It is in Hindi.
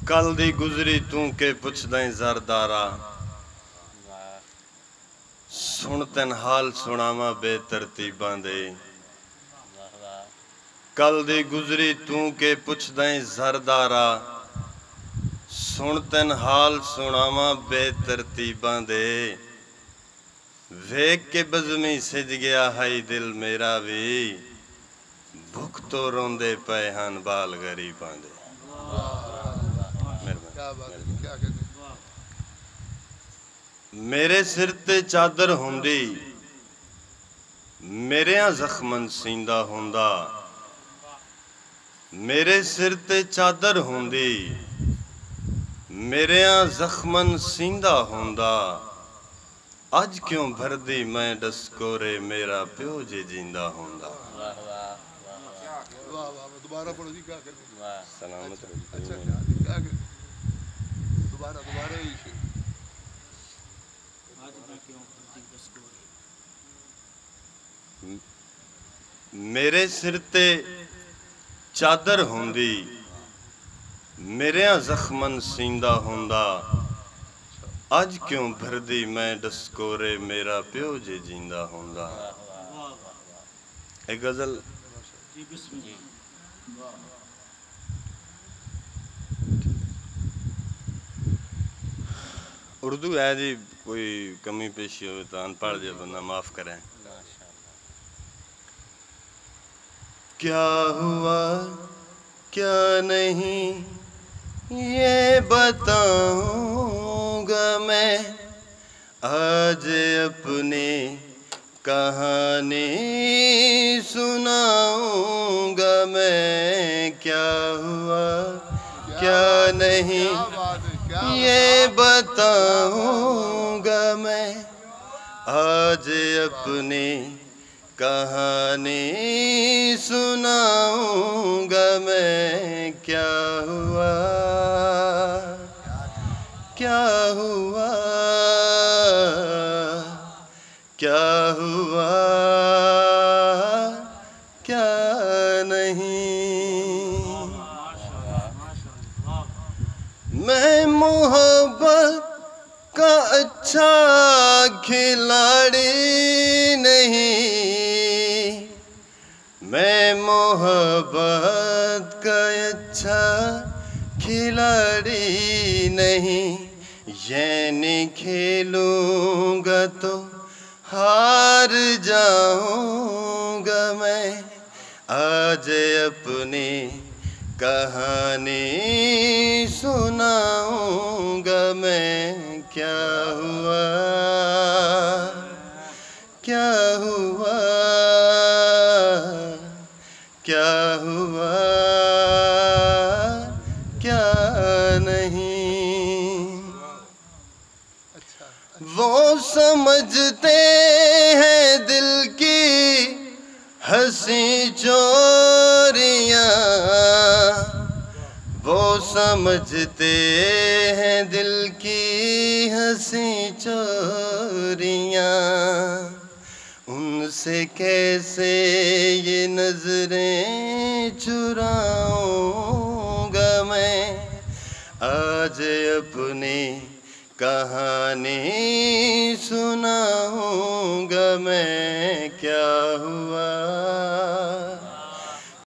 कल दी गुजरी तू के पुछदा ज़रदारा, सुन तेन हाल सुनावा बेतरतीबां दे। कल दी गुजरी तू के पुछदा ज़रदारा, सुन तेन हाल सुनावा बेतरतीबां दे। वेख के बज़मी सिज गया है दिल मेरा भी, भुख तो रोंदे पे हन बाल गरीबां दे। मेरे सिर ते चादर हुंदी, मेरेयां जख्मन सींदा हुंदा। मेरे सिर ते चादर हुंदी, मेरेयां जख्मन सींदा हुंदा। अज क्यों भरदी मैं डस्कोरे मेरा प्यो जे जिंदा हुंदा। दोबारा पढ़ो जी, क्या करें? सलामत अच्छा क्या करें? दोबारा मेरे सिर ते चादर हुंदी, मेरेयां जख्मन सींदा हुंदा। अज क्यों भरदी मैं डस्कोरे मेरा प्यो जे जिंदा हुंदा। एक गजल उर्दू है जी, कोई कमी पेशी हो तो अनपढ़ जो बंदा माफ करें। क्या हुआ क्या नहीं ये बताऊंगा मैं, आज अपनी कहानी सुनाऊंगा मैं। क्या हुआ क्या नहीं ये बताऊंगा मैं, आज अपनी कहानी सुनाऊंगा मैं। क्या हुआ क्या हुआ क्या हुआ क्या नहीं। मैं मोहब्बत का अच्छा खिलाड़ी नहीं, मैं मोहब्बत का अच्छा खिलाड़ी नहीं। ये नहीं खेलूंगा तो हार जाऊंगा मैं, आज अपनी कहानी सुनाऊंगा मैं। क्या हुआ क्या हुआ क्या हुआ क्या नहीं। वो समझते हैं दिल की हंसी चोरियां, वो समझते हैं दिल की हंसी चोरियां। उनसे कैसे ये नजरें चुराऊंगा मैं, आज अपनी कहानी सुनाऊंगा मैं। क्या हुआ